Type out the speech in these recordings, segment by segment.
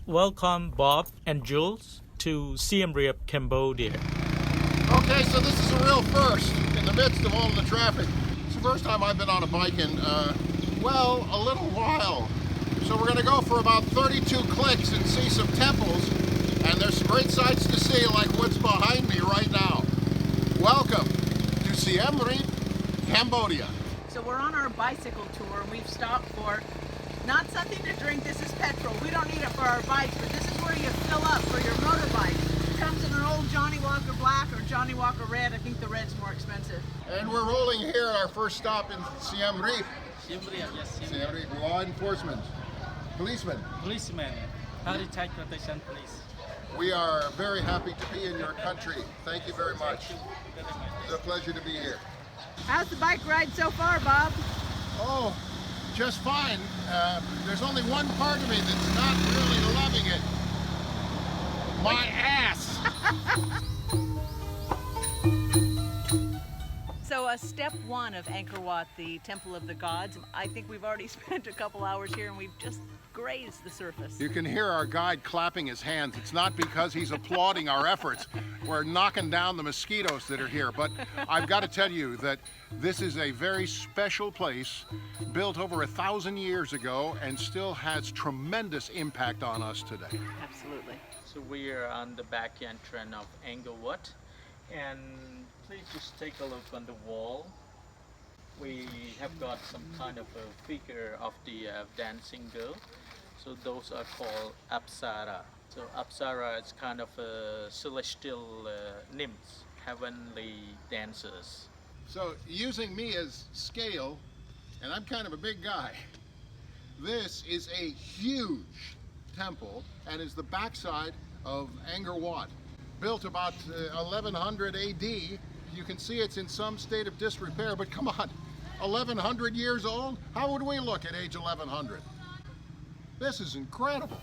Welcome Bob and Jules to Siem Reap, Cambodia. Okay, so this is a real first in the midst of all of the traffic. It's the first time I've been on a bike in, well, a little while. So we're going to go for about 32 clicks and see some temples, and there's some great sights to see like what's behind me right now. Welcome to Siem Reap, Cambodia. So we're on our bicycle tour and we've stopped for not something to drink. This is petrol. We don't need it for our bikes, but this is where you fill up for your motorbike. It comes in an old Johnny Walker Black or Johnny Walker Red. I think the red's more expensive. And we're rolling here at our first stop in Siem Reap. Siem Reap, yes. Siem Reap, law enforcement, policemen. Policeman, heritage protection police. We are very happy to be in your country. Thank you very much. It's a pleasure to be here. How's the bike ride so far, Bob? Oh, just fine. There's only one part of me that's not really loving it. My ass. So step one of Angkor Wat, the Temple of the Gods. I think we've already spent a couple hours here and we've just grazed the surface. You can hear our guide clapping his hands. It's not because he's applauding our efforts. We're knocking down the mosquitoes that are here. But I've got to tell you that this is a very special place, built over 1,000 years ago and still has tremendous impact on us today. Absolutely. So we are on the back entrance of Angkor Wat, and please just take a look on the wall. We have got some kind of a figure of the dancing girl. So those are called Apsara. So Apsara is kind of a celestial nymphs, heavenly dancers. So using me as scale, and I'm kind of a big guy, this is a huge temple and is the backside of Angkor Wat. Built about 1100 AD. You can see it's in some state of disrepair, but come on, 1100 years old? How would we look at age 1100? This is incredible.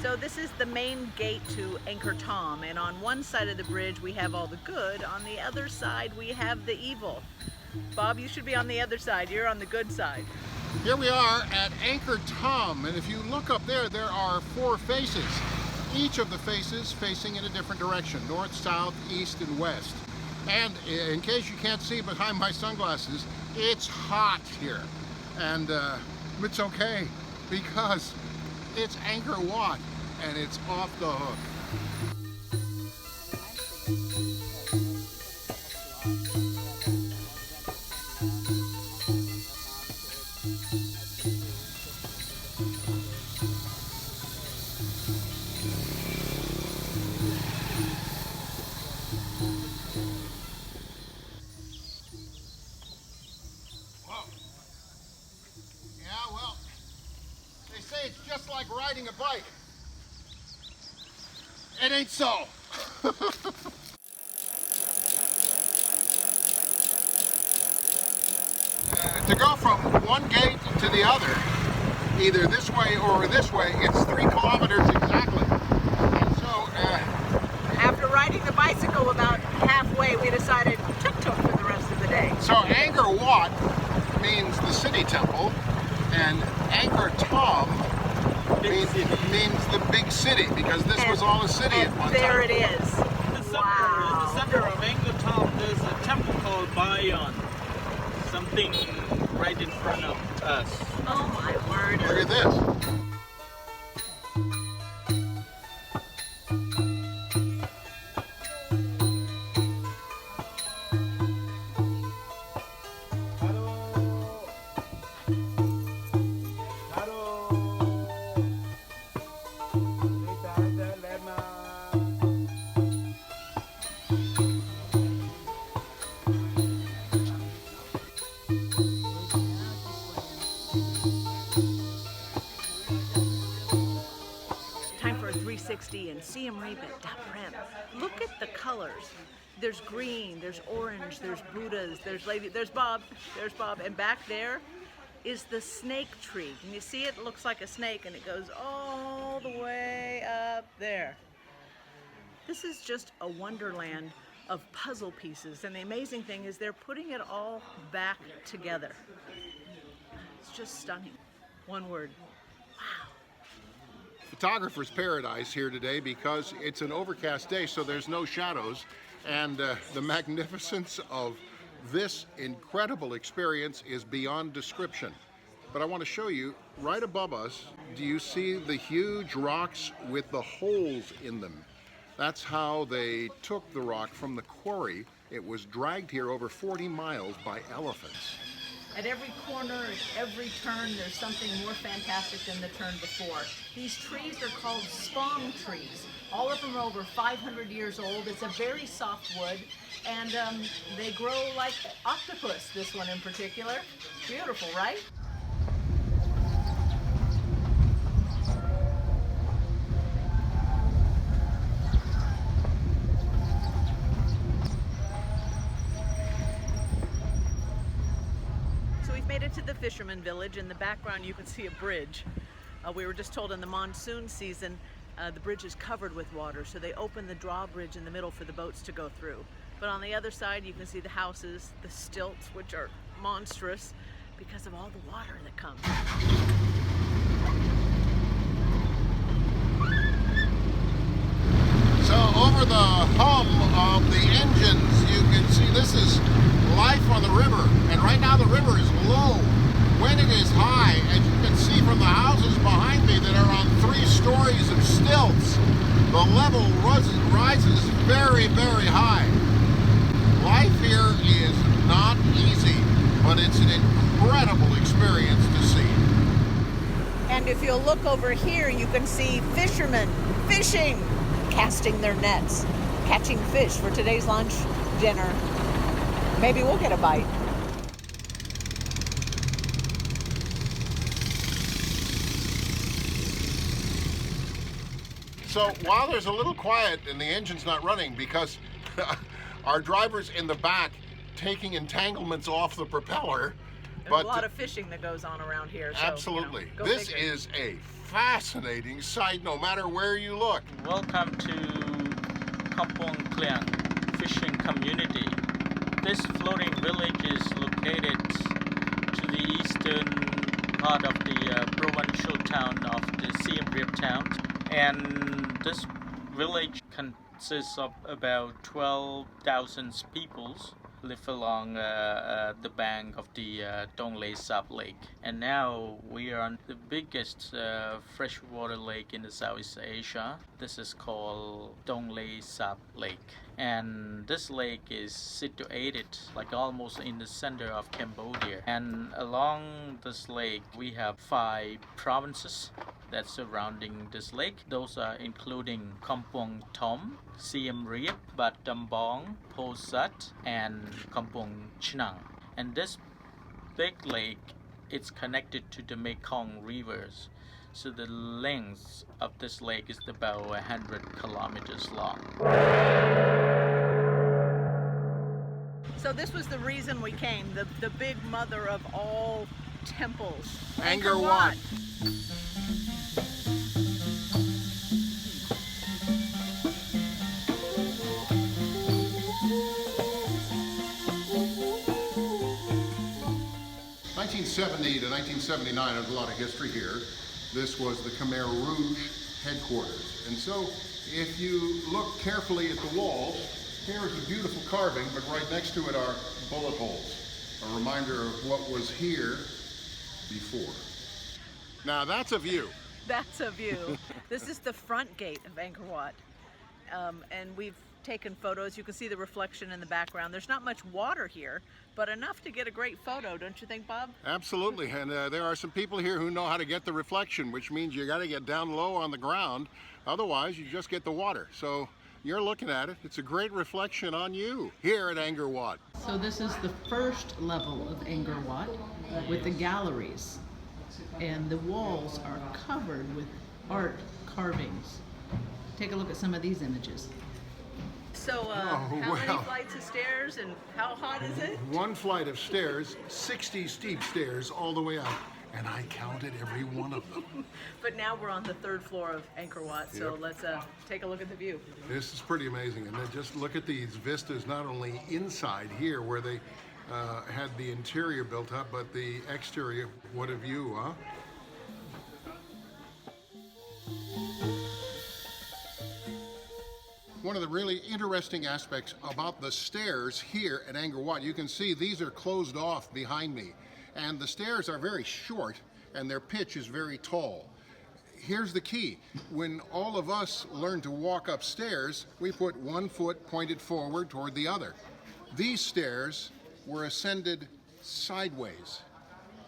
So this is the main gate to Angkor Thom, and on one side of the bridge we have all the good, on the other side we have the evil. Bob, you should be on the other side. You're on the good side. Here we are at Angkor Thom, and if you look up there, there are 4 faces. Each of the faces facing in a different direction, north, south, east, and west. And in case you can't see behind my sunglasses, it's hot here. And it's okay, because it's Angkor Wat, and it's off the hook. It's just like riding a bike. It ain't so. To go from one gate to the other, either this way or this way, it's 3 kilometers exactly. And so, After riding the bicycle about halfway, we decided tuk-tuk for the rest of the day. so Angkor Wat means the city temple, and Angkor Thom means the big city, because this was all a city at one time. There it is. In the center of Angkor Thom, there's a temple called Bayon. Something right in front of us. Oh my word. Look at this. Time for a 360 and Siem Reap at Da Prem. Look at the colors. There's green, there's orange, there's Buddhas, there's Bob, and back there is the snake tree. Can you see it? It looks like a snake and it goes all the way up there. This is just a wonderland of puzzle pieces, and the amazing thing is they're putting it all back together. It's just stunning. One word. Photographer's paradise here today because it's an overcast day, so there's no shadows, and the magnificence of this incredible experience is beyond description. But I want to show you right above us. Do you see the huge rocks with the holes in them? That's how they took the rock from the quarry. It was dragged here over 40 miles by elephants. At every corner, at every turn, there's something more fantastic than the turn before. These trees are called spong trees. All of them are over 500 years old. It's a very soft wood, and they grow like octopus, this one in particular. Beautiful, right? Made it to the fisherman village. In the background you can see a bridge. We were just told in the monsoon season the bridge is covered with water, so they open the drawbridge in the middle for the boats to go through. But on the other side you can see the houses, the stilts, which are monstrous because of all the water that comes. So over the hum of the engines you can see this is life on the river, and right now the river is low. When it is high, as you can see from the houses behind me that are on 3 stories of stilts, the level rises very, very high. Life here is not easy, but it's an incredible experience to see. And if you'll look over here, you can see fishermen fishing, casting their nets, catching fish for today's lunch, dinner. Maybe we'll get a bite. So while there's a little quiet and the engine's not running because our driver's in the back taking entanglements off the propeller. There's a lot of fishing that goes on around here. So, absolutely. You know, this figure. is a fascinating sight no matter where you look. Welcome to Kampong fishing community. This floating village is located to the eastern part of the provincial town of the Siem town, and this village consists of about 12,000 people live along the bank of the Donglei Sap Lake. And now we are on the biggest freshwater lake in the Southeast Asia. This is called Donglei Sap Lake. And this lake is situated like almost in the center of Cambodia. And along this lake we have 5 provinces that surrounding this lake. Those are including Kampong Tom, Siem Reap, Bat Dambong, Po Sat, and Kampong Chnang. And this big lake, it's connected to the Mekong rivers. So the length of this lake is about 100 kilometers long. So this was the reason we came, the big mother of all temples. Angkor Wat. (1970 to 1979), there's a lot of history here. This was the Khmer Rouge headquarters. And so if you look carefully at the walls, here is a beautiful carving, but right next to it are bullet holes, a reminder of what was here before. Now that's a view. That's a view. This is the front gate of Angkor Wat. And we've taken photos. You can see the reflection in the background. There's not much water here, but enough to get a great photo, don't you think, Bob? Absolutely, and there are some people here who know how to get the reflection, which means you got to get down low on the ground. Otherwise, you just get the water. So you're looking at it. It's a great reflection on you here at Angkor Wat. So this is the first level of Angkor Wat with the galleries, and the walls are covered with art carvings. Take a look at some of these images. So how many flights of stairs and how hot is it? 1 flight of stairs, 60 steep stairs all the way up, and I counted every one of them. But now we're on the 3rd floor of Angkor Wat, so let's take a look at the view. This is pretty amazing, and then just look at these vistas, not only inside here where they had the interior built up, but the exterior. What a view, huh? one of the really interesting aspects about the stairs here at Angkor Wat. You can see these are closed off behind me, and the stairs are very short and their pitch is very tall. Here's the key. When all of us learn to walk upstairs, we put one foot pointed forward toward the other. These stairs were ascended sideways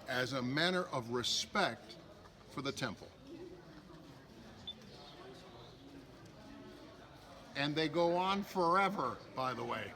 as a manner of respect for the temple. And they go on forever, by the way.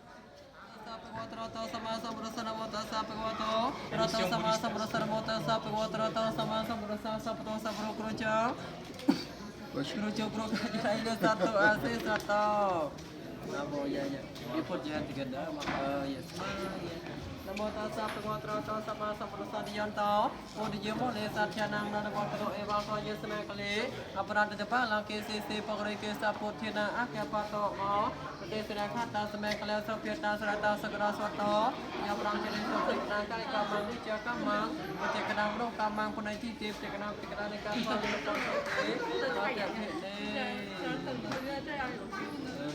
Namo tassa bhagavato sama sambuddhasadiyanto Bodhiyo le satyanam nanakoto eva ko yesme kale aparada japa lanke se pagrike sapothena akyapato mo desena khata sme kale sopieta sarata sagara swato ya prangkene soprita kali kamang nica kamang tekanang no kamang punai titip tekanang tekanang ka swami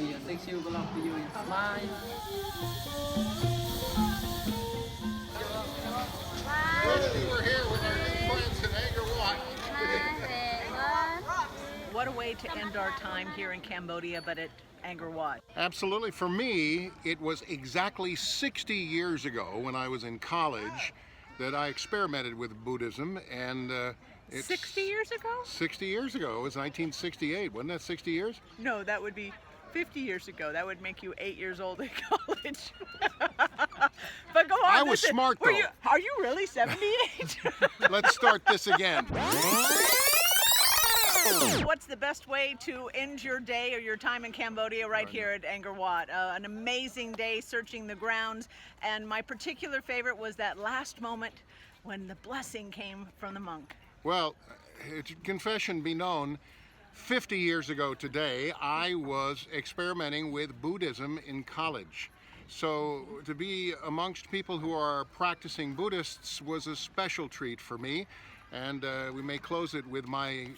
ya seksiu kalau piyu smile. We're here with our new friends in Angkor Wat. What a way to end our time here in Cambodia, but at Angkor Wat. Absolutely. For me, it was exactly 60 years ago when I was in college that I experimented with Buddhism, and it's 60 years ago? 60 years ago. It was 1968. Wasn't that 60 years? No, that would be 50 years ago. That would make you 8 years old in college. But go on. I was smart, though. Are you really 78? Let's start this again. What's the best way to end your day or your time in Cambodia right here at Angkor Wat? An amazing day searching the grounds, and my particular favorite was that last moment when the blessing came from the monk. Well, confession be known, 50 years ago today, I was experimenting with Buddhism in college. So to be amongst people who are practicing Buddhists was a special treat for me. And we may close it with my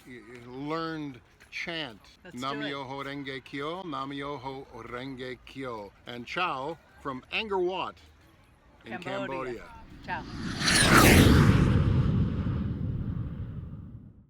learned chant. Nam-myoho Renge Kyo, Nam-myoho Renge Kyo. And ciao from Angkor Wat in Cambodia. Ciao.